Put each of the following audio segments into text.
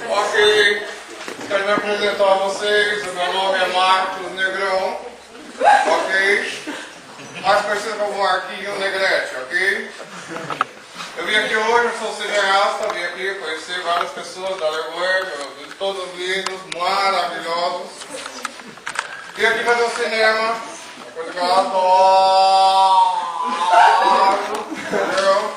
Ok, quero me apresentar a vocês. O meu nome é Marcos Negrão. Ok? Mais conhecido como Marquinho Negrete, ok? Eu vim aqui hoje, eu sou cineasta, vim aqui conhecer várias pessoas da Alemanha, todos lindos, maravilhosos. Vim aqui fazer um cinema, uma coisa que eu adoro, entendeu?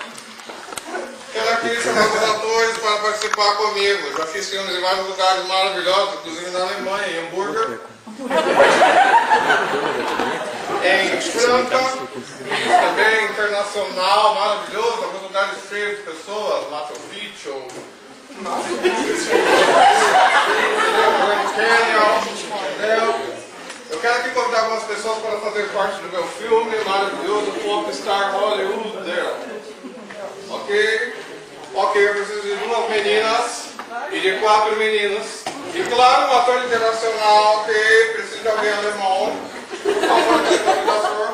Quero aqui chamar os atores para participar comigo. Eu já fiz filmes em vários lugares maravilhosos, inclusive na Alemanha, em Hamburgo. Em Franca, também internacional, maravilhoso, alguns lugares cheios de pessoas, Machu Picchu, entendeu? Eu quero aqui convidar algumas pessoas para fazer parte do meu filme maravilhoso, Popstar Hollywood. Ok? Ok, eu preciso de 2 meninas e de 4 meninos. E claro, um ator internacional, ok? Preciso de alguém alemão. Por favor, convidador.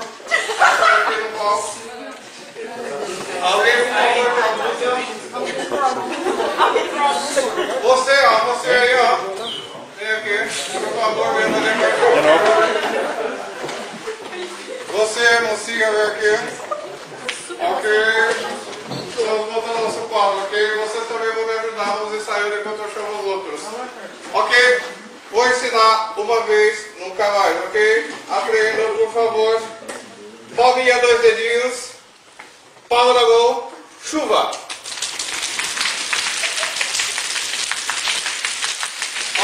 Aqui no palco. Alguém, por favor, traduza. Você, ó, você aí, ó. Vem aqui. Por favor, vem fazer parte. Você, mocinha, vem aqui. Ok. Estamos voltando ao nosso quadro, ok? Vocês também vão me ajudar, vamos ensaiar enquanto eu chamo os outros. Ok? Vou ensinar uma vez, nunca mais, ok? Aprendam, por favor. Palminha, 2 dedinhos. Palma da mão. Chuva.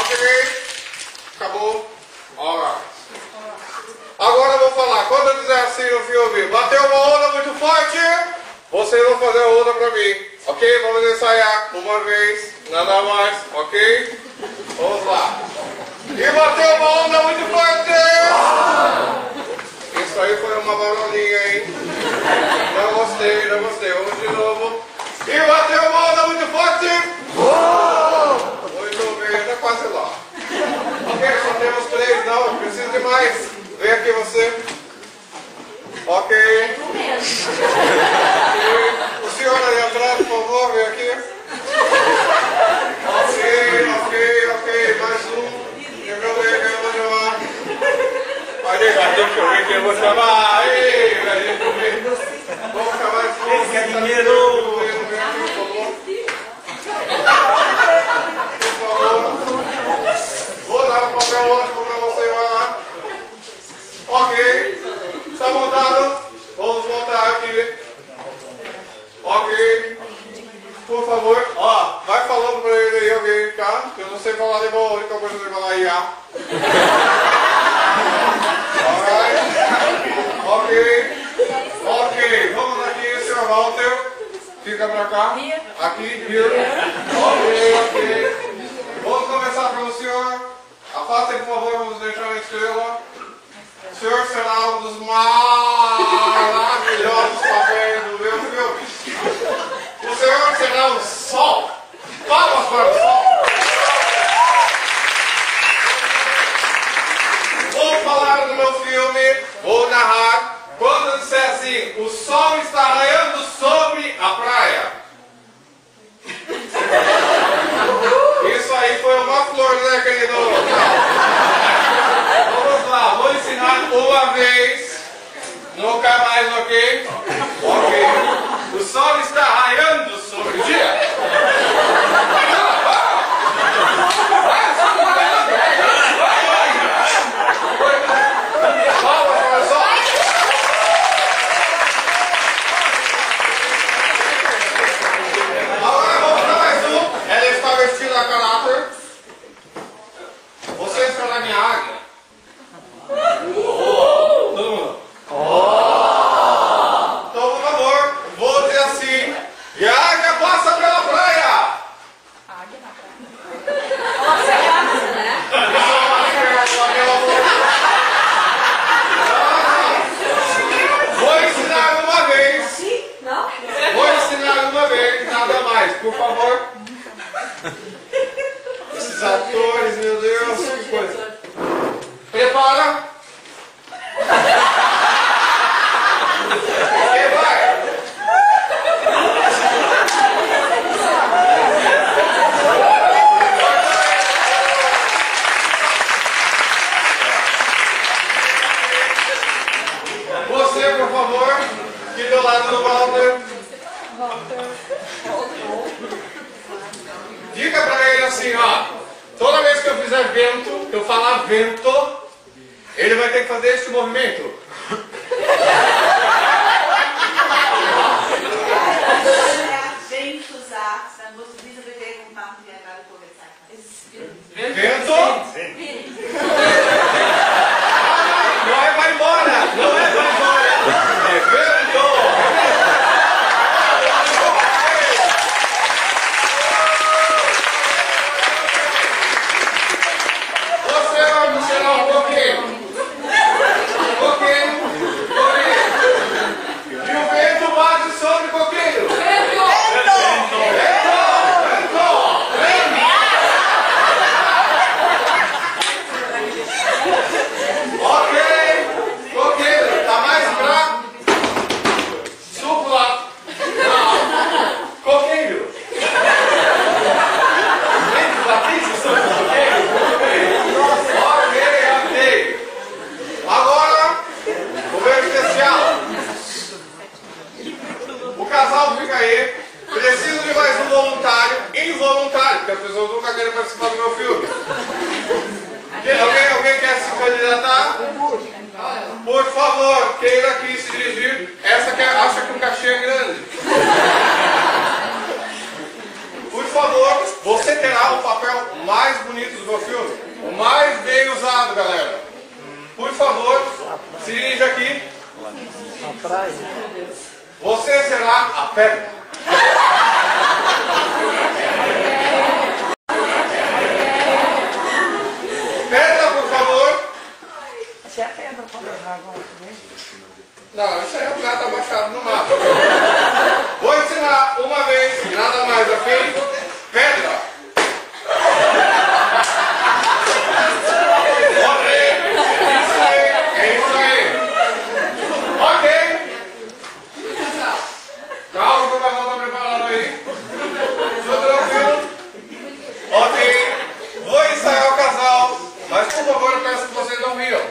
Ok? Acabou? Alright. Agora eu vou falar. Quando eu dizer assim no filme, bateu uma onda muito forte, vocês vão fazer a onda pra mim. Ok? Vamos ensaiar uma vez, nada mais, ok? Vamos lá. E bateu uma onda muito forte! Isso aí foi uma baroninha, hein? Não gostei, não gostei. Vamos de novo. E bateu uma onda muito forte! Muito bem, tá quase lá. Ok, só temos 3, não, preciso de mais. Vem aqui você. Ok. O senhor ali atrás, por favor, vem aqui. Ok. Mais um. Eu vou chamar. Aí, deixa eu ver quem eu vou chamar. Aí, deixa eu ver. Vamos chamar esse povo. Esse é dinheiro. Por favor. Vou dar um papel ótimo para você lá. Ok. Está montado? Vamos voltar aqui. Ok. Por favor. Ó, vai falando para ele aí alguém, tá? Eu não sei falar de boa, a única coisa que eu sei falar é IA. Alright. Ok. Vamos aqui, Sr. Walter. Fica pra cá. Aqui, here. Ok. Vamos começar pelo senhor. Afastem, por favor, vamos deixar a estrela. O senhor será um dos maravilhosos papéis do meu filme. O senhor será o sol. Palmas para o sol. Vou falar do meu filme, vou narrar. Quando eu disser assim, o sol está raiando sobre a praia. Isso aí foi uma flor, né, querido? Vamos lá, vou ensinar uma vez, nunca mais, ok? Ok. O sol está raiando sobre o dia. Palmas para o sol. Agora vamos para mais um. Ela está vestida a caráter. Você está na minha águia. Todo mundo. Então, por favor, vou dizer assim. E a águia passa pela praia. A águia na praia. Nossa, é águia, né? Vou ensinar uma vez. Vou ensinar uma vez, nada mais, por favor. Esses atores, meu Deus, que coisa. Prepara. E vai. assim, ó. Toda vez que eu fizer vento, que eu falar vento, ele vai ter que fazer esse movimento. Vento. Não é vai embora. Não é vai embora. É vento. Você vai funcionar um pouquinho. E o vento bate sobre o coqueiro. Ok, coqueiro, tá mais pra supla. Não, coqueiro. Vento bate sobre o coqueiro. Ok. Agora, o meu especial. O casal fica aí. Preciso de mais um voluntário, involuntário, porque as pessoas nunca querem participar do meu filme. Alguém quer se candidatar? Por favor, queira aqui se dirigir. Essa que acha que o cachê é grande. Por favor, você terá o papel mais bonito do meu filme. O mais bem usado, galera. Por favor, se dirija aqui. Você será a pedra. Pedra, por favor. Você é a pedra para levar agora, né? Não, isso aí é um gato abaixado no mato. Vou ensinar uma vez, nada mais, ok? Pedra. Ok. Isso aí, é isso aí. Ok. Calma que o casal está preparado aí. Tudo tranquilo? Ok. Vou ensaiar o casal, mas por favor eu peço que vocês não riam.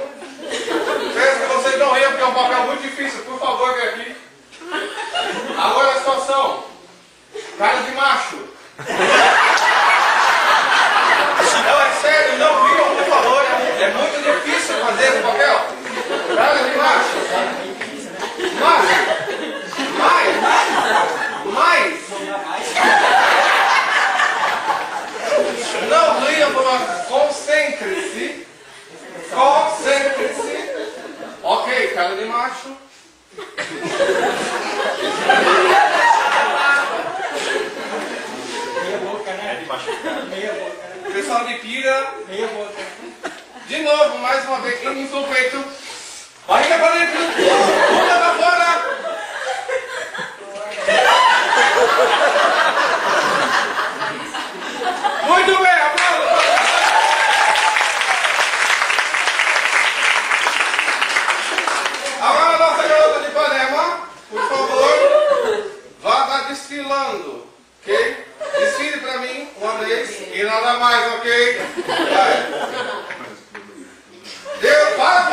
Peço que vocês não riam porque é um papel muito difícil. Por favor, vem aqui. Agora a situação. Cara de macho. Não, é sério, não riam, por favor. É muito difícil fazer esse papel. Cara de macho. Mais. Não riam, por favor. Concentre-se. Ok, cara de macho. Meia boca, né? É de machucar. Meia boca. Pessoal de pira. Meia boca. De novo, mais uma vez. Infla o peito. Barriga para dentro. Bunda para fora. Muito bem, aplausos. Agora a nossa garota de Ipanema, por favor, vá desfilando, ok? Desfile pra mim uma vez e nada mais, ok? Vai. Deus, para!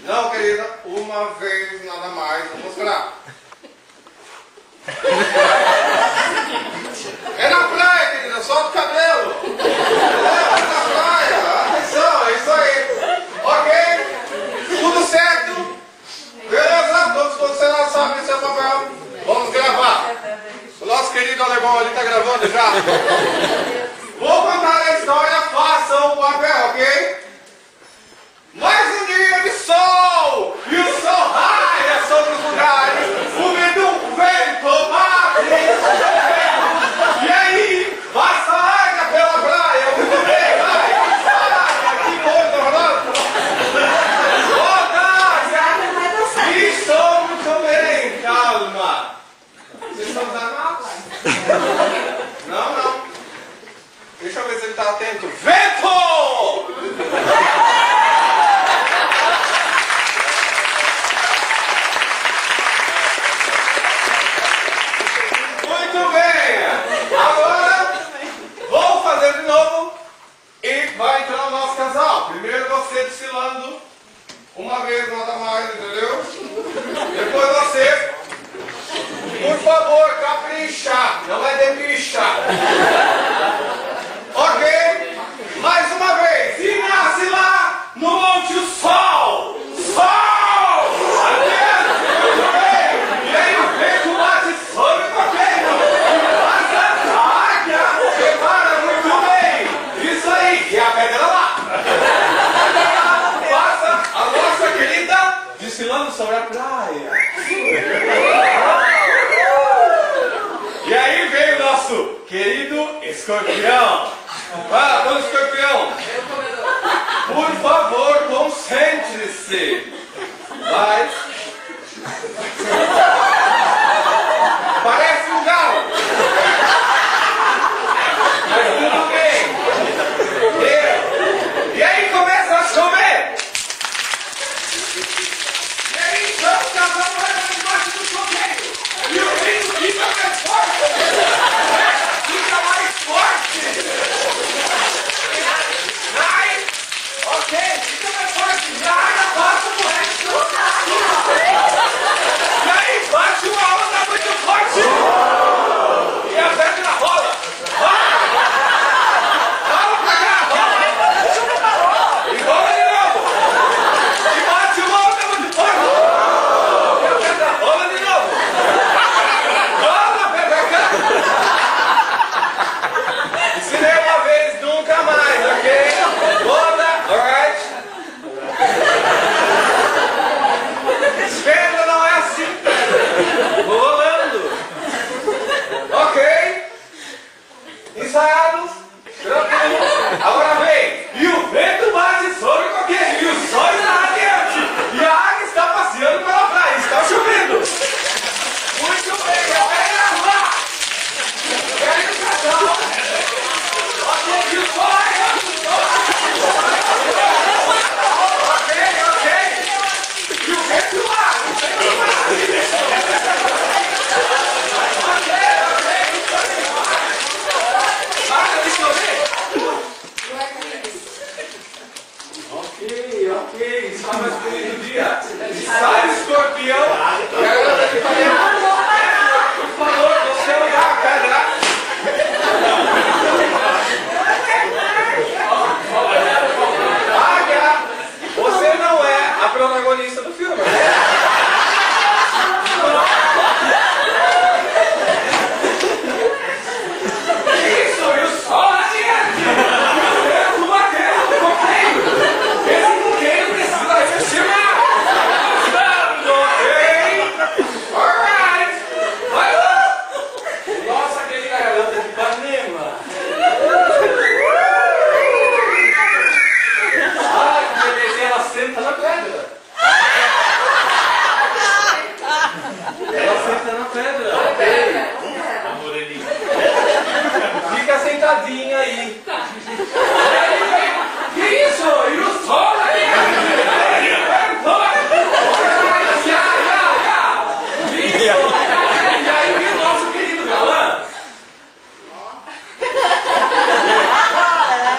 Não, querida, uma vez, nada mais, vou mostrar. É na praia, querida, solta o cabelo. É na praia, atenção, é isso aí. Ok? Tudo certo? Beleza? Todos vocês não sabem seu papel. Vamos gravar. O nosso querido alemão ali está gravando já. Vou contar a história, façam o papel, ok? Mais um dia de sol! E o sol raia sobre os lugares, o vento bate! E aí, passa água pela praia, muito bem, vai! Água, que coisa horrorosa! Volta! Estou muito bem, calma! Vocês estão desarmados? Não. Deixa eu ver se ele está atento. Vento! Muito bem! Agora, vou fazer de novo e vai entrar o nosso casal. Primeiro você desfilando, uma vez, nada mais, entendeu? Depois você, por favor, capricha, não é de bicha. escorpião. Ah, dona Escorpião. Por favor, concentre-se. Vai. Parece um galo. Mas tudo bem. E aí começa a chover. E aí então o casal vai debaixo do chover. E o rio fica mais forte. Fica mais forte. Vai. Ok, fica mais forte. E a água passa pro resto do carro. E aí bate uma onda muito forte. E a pedra rola. Rola pra cá, rola. E rola de novo. E bate uma onda muito forte. E a pedra rola de novo. Rola a pedra cá. Ensinei uma vez, nunca mais, ok? Roda, alright? Pedra não é assim. Rolando. Ok. Ensaiados. Tranquilo. Agora vem. E o vento bate sobre o coqueiro. E o sol está radiante. E a água está passeando pela praia. Está chovendo. Muito bem. Eu quero arrumar. Quero o casal. Ok. E o sol raiando. Ok. E o vento lá. Para de chover. Ok, está mais bonito o dia. Sai, escorpião. Por favor, você olhar a pedra. Águia, você não é a protagonista do filme. Isso, e o sol radiante. Vento batendo no coqueiro. Esse coqueiro precisa refrescar. Ok. Alright. Vai lá. Nossa, aquele garota de Ipanema. Ai, que beleza, ela senta na pedra. Ela senta na pedra. Ok. A moreninha. Fica sentadinha aí. Que isso? E o sol aí? E aí o nosso querido galã?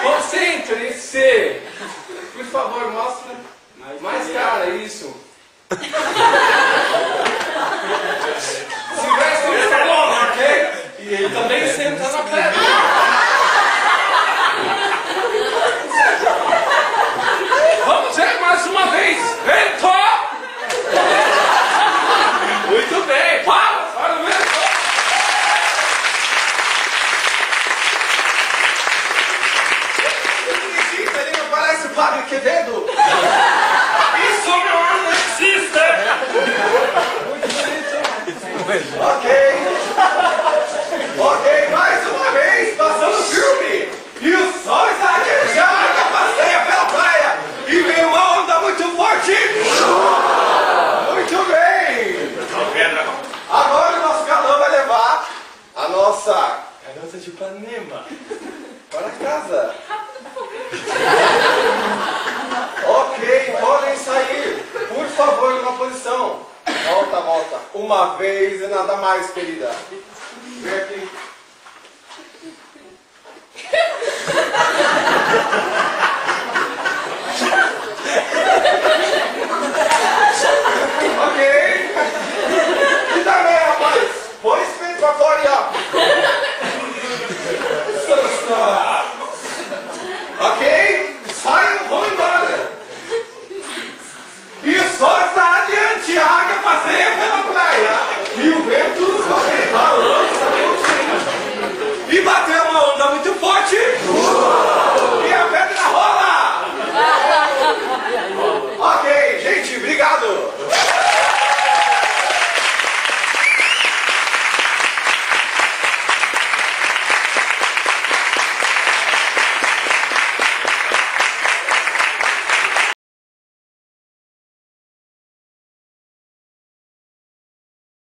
Concentre-se. Por favor, mostra. Mais cara, isso. Se veste um salão, ok? E ele também senta na pedra. Vamos ver mais uma vez. Vento! Muito bem. Palmas para o vento. Ele não parece o Padre Quevedo? Isso, meu amor, não existe! Muito bonito. Ok, mais uma vez, passando o filme. E o sol está radiante, a água passeia pela praia. E vem uma onda muito forte. Muito bem. Agora o nosso galã vai levar a nossa garota de Ipanema para casa. Ok, podem sair. Por favor, numa posição. Volta, volta. Uma vez e nada mais, querida. Vem aqui. Ok.